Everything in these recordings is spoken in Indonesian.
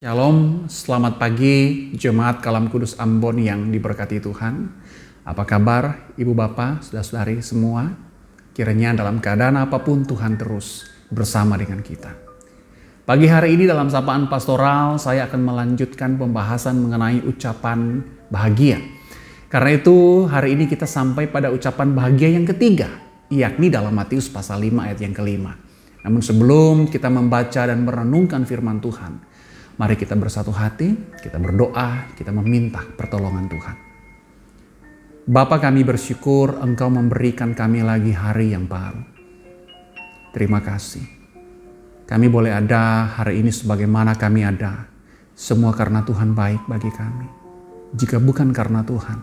Shalom, selamat pagi Jemaat Kalam Kudus Ambon yang diberkati Tuhan. Apa kabar Ibu Bapak, Saudara-saudari semua? Kiranya dalam keadaan apapun Tuhan terus bersama dengan kita. Pagi hari ini dalam sapaan pastoral saya akan melanjutkan pembahasan mengenai ucapan bahagia. Karena itu hari ini kita sampai pada ucapan bahagia yang ketiga, yakni dalam Matius pasal 5 ayat yang kelima. Namun sebelum kita membaca dan merenungkan firman Tuhan, mari kita bersatu hati, kita berdoa, kita meminta pertolongan Tuhan. Bapa, kami bersyukur Engkau memberikan kami lagi hari yang baru. Terima kasih. Kami boleh ada hari ini sebagaimana kami ada. Semua karena Tuhan baik bagi kami. Jika bukan karena Tuhan,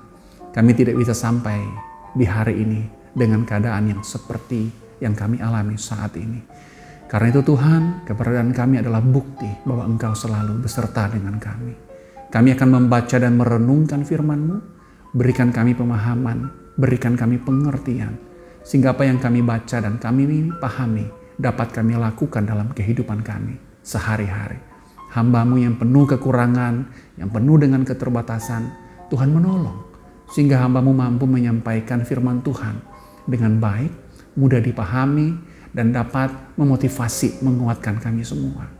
kami tidak bisa sampai di hari ini dengan keadaan yang seperti yang kami alami saat ini. Karena itu Tuhan, keberadaan kami adalah bukti bahwa Engkau selalu beserta dengan kami. Kami akan membaca dan merenungkan firman-Mu, berikan kami pemahaman, berikan kami pengertian, sehingga apa yang kami baca dan kami pahami dapat kami lakukan dalam kehidupan kami sehari-hari. Hamba-Mu yang penuh kekurangan, yang penuh dengan keterbatasan, Tuhan menolong, sehingga hamba-Mu mampu menyampaikan firman Tuhan dengan baik, mudah dipahami, dan dapat memotivasi, menguatkan kami semua.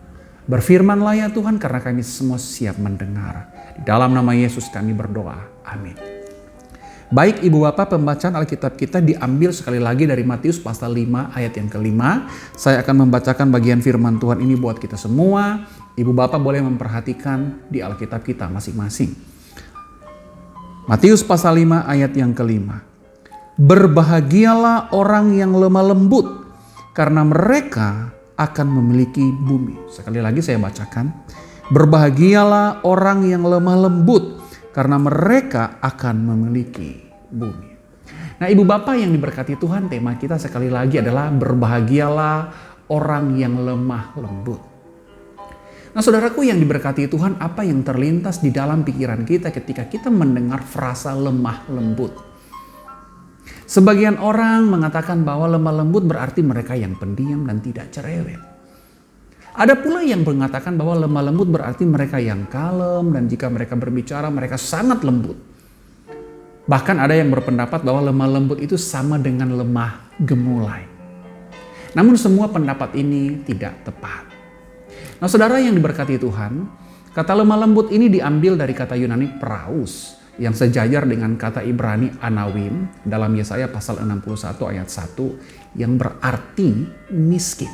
Berfirmanlah ya Tuhan, karena kami semua siap mendengar. Di dalam nama Yesus kami berdoa. Amin. Baik Ibu Bapak, pembacaan Alkitab kita diambil sekali lagi dari Matius pasal 5 ayat yang kelima. Saya akan membacakan bagian firman Tuhan ini buat kita semua. Ibu Bapak boleh memperhatikan di Alkitab kita masing-masing. Matius pasal 5 ayat yang kelima. Berbahagialah orang yang lemah lembut, karena mereka akan memiliki bumi. Sekali lagi saya bacakan. Berbahagialah orang yang lemah lembut, karena mereka akan memiliki bumi. Nah Ibu Bapak yang diberkati Tuhan, tema kita sekali lagi adalah berbahagialah orang yang lemah lembut. Nah saudaraku yang diberkati Tuhan, apa yang terlintas di dalam pikiran kita ketika kita mendengar frasa lemah lembut? Sebagian orang mengatakan bahwa lemah lembut berarti mereka yang pendiam dan tidak cerewet. Ada pula yang mengatakan bahwa lemah lembut berarti mereka yang kalem dan jika mereka berbicara mereka sangat lembut. Bahkan ada yang berpendapat bahwa lemah lembut itu sama dengan lemah gemulai. Namun semua pendapat ini tidak tepat. Nah saudara yang diberkati Tuhan, kata lemah lembut ini diambil dari kata Yunani praus, yang sejajar dengan kata Ibrani anawim dalam Yesaya pasal 61 ayat 1 yang berarti miskin.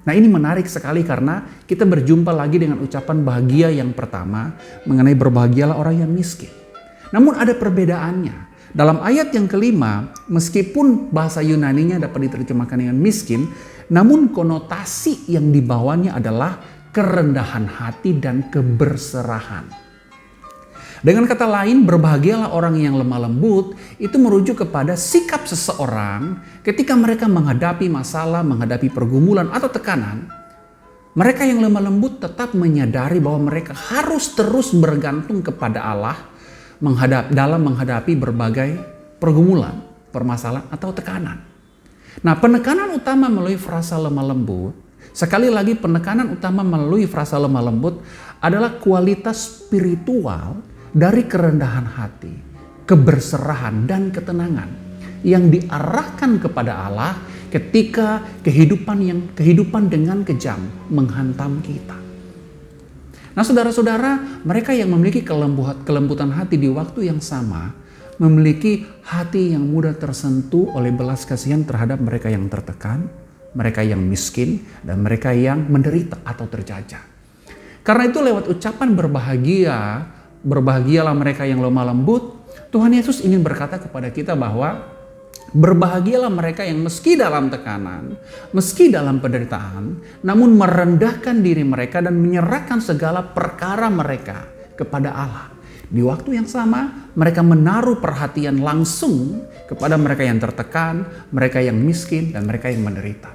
Nah ini menarik sekali karena kita berjumpa lagi dengan ucapan bahagia yang pertama mengenai berbahagialah orang yang miskin. Namun ada perbedaannya. Dalam ayat yang kelima, meskipun bahasa Yunaninya dapat diterjemahkan dengan miskin, namun konotasi yang dibawanya adalah kerendahan hati dan keberserahan. Dengan kata lain, berbahagialah orang yang lemah lembut itu merujuk kepada sikap seseorang ketika mereka menghadapi masalah, menghadapi pergumulan atau tekanan. Mereka yang lemah lembut tetap menyadari bahwa mereka harus terus bergantung kepada Allah dalam menghadapi berbagai pergumulan, permasalahan atau tekanan. Nah, penekanan utama melalui frasa lemah lembut, sekali lagi penekanan utama melalui frasa lemah lembut adalah kualitas spiritual dari kerendahan hati, keberserahan dan ketenangan yang diarahkan kepada Allah ketika kehidupan dengan kejam menghantam kita. Nah saudara-saudara, mereka yang memiliki kelembutan hati di waktu yang sama memiliki hati yang mudah tersentuh oleh belas kasihan terhadap mereka yang tertekan, mereka yang miskin, dan mereka yang menderita atau terjajah. Karena itu lewat ucapan berbahagialah mereka yang lemah lembut, Tuhan Yesus ingin berkata kepada kita bahwa berbahagialah mereka yang meski dalam tekanan, meski dalam penderitaan, namun merendahkan diri mereka dan menyerahkan segala perkara mereka kepada Allah. Di waktu yang sama, mereka menaruh perhatian langsung kepada mereka yang tertekan, mereka yang miskin, dan mereka yang menderita.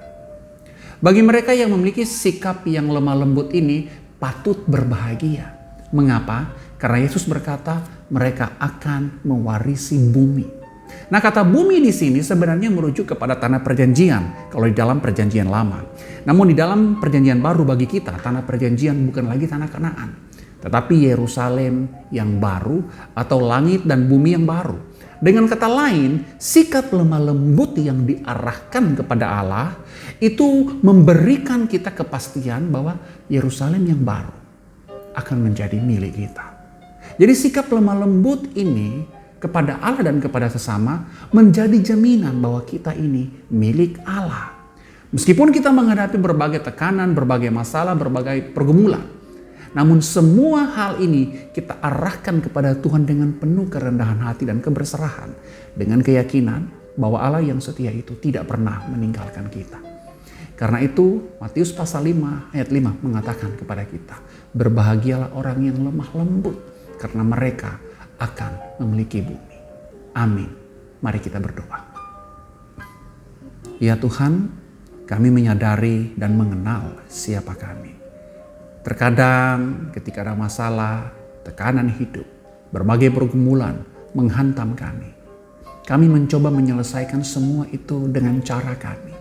Bagi mereka yang memiliki sikap yang lemah lembut ini, patut berbahagia. Mengapa? Karena Yesus berkata mereka akan mewarisi bumi. Nah kata bumi di sini sebenarnya merujuk kepada tanah perjanjian kalau di dalam perjanjian lama. Namun di dalam perjanjian baru bagi kita tanah perjanjian bukan lagi tanah Kanaan. tetapi Yerusalem yang baru atau langit dan bumi yang baru. Dengan kata lain, sikap lemah lembut yang diarahkan kepada Allah itu memberikan kita kepastian bahwa Yerusalem yang baru akan menjadi milik kita. Jadi sikap lemah lembut ini kepada Allah dan kepada sesama menjadi jaminan bahwa kita ini milik Allah. Meskipun kita menghadapi berbagai tekanan, berbagai masalah, berbagai pergumulan, namun semua hal ini kita arahkan kepada Tuhan dengan penuh kerendahan hati dan keberserahan, dengan keyakinan bahwa Allah yang setia itu tidak pernah meninggalkan kita. Karena itu Matius pasal 5 ayat 5 mengatakan kepada kita, berbahagialah orang yang lemah lembut karena mereka akan memiliki bumi. Amin. Mari kita berdoa. Ya Tuhan, kami menyadari dan mengenal siapa kami. Terkadang ketika ada masalah, tekanan hidup, berbagai pergumulan menghantam kami. Kami mencoba menyelesaikan semua itu dengan cara kami,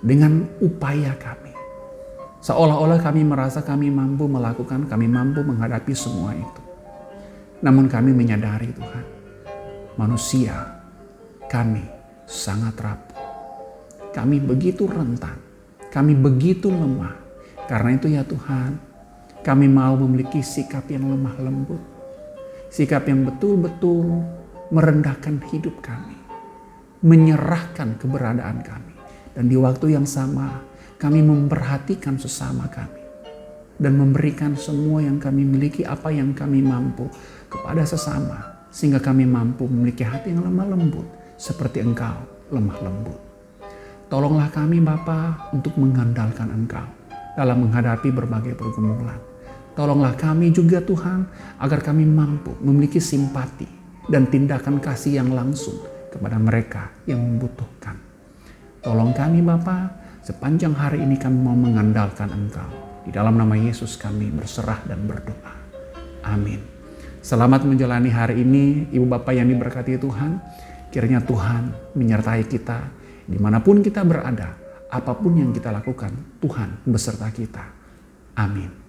dengan upaya kami. Seolah-olah kami merasa kami mampu melakukan, kami mampu menghadapi semua itu. Namun kami menyadari Tuhan, manusia, kami sangat rapuh. Kami begitu rentan, kami begitu lemah. Karena itu ya Tuhan, kami mau memiliki sikap yang lemah lembut. Sikap yang betul-betul merendahkan hidup kami. Menyerahkan keberadaan kami. Dan di waktu yang sama, kami memperhatikan sesama kami. Dan memberikan semua yang kami miliki, apa yang kami mampu kepada sesama. Sehingga kami mampu memiliki hati yang lemah lembut. Seperti Engkau lemah lembut. Tolonglah kami Bapa untuk mengandalkan Engkau dalam menghadapi berbagai pergumulan. Tolonglah kami juga Tuhan agar kami mampu memiliki simpati dan tindakan kasih yang langsung kepada mereka yang membutuhkan. Tolong kami Bapa, sepanjang hari ini kami mau mengandalkan Engkau. Di dalam nama Yesus kami berserah dan berdoa. Amin. Selamat menjalani hari ini Ibu Bapak yang diberkati Tuhan. Kiranya Tuhan menyertai kita dimanapun kita berada. Apapun yang kita lakukan, Tuhan beserta kita. Amin.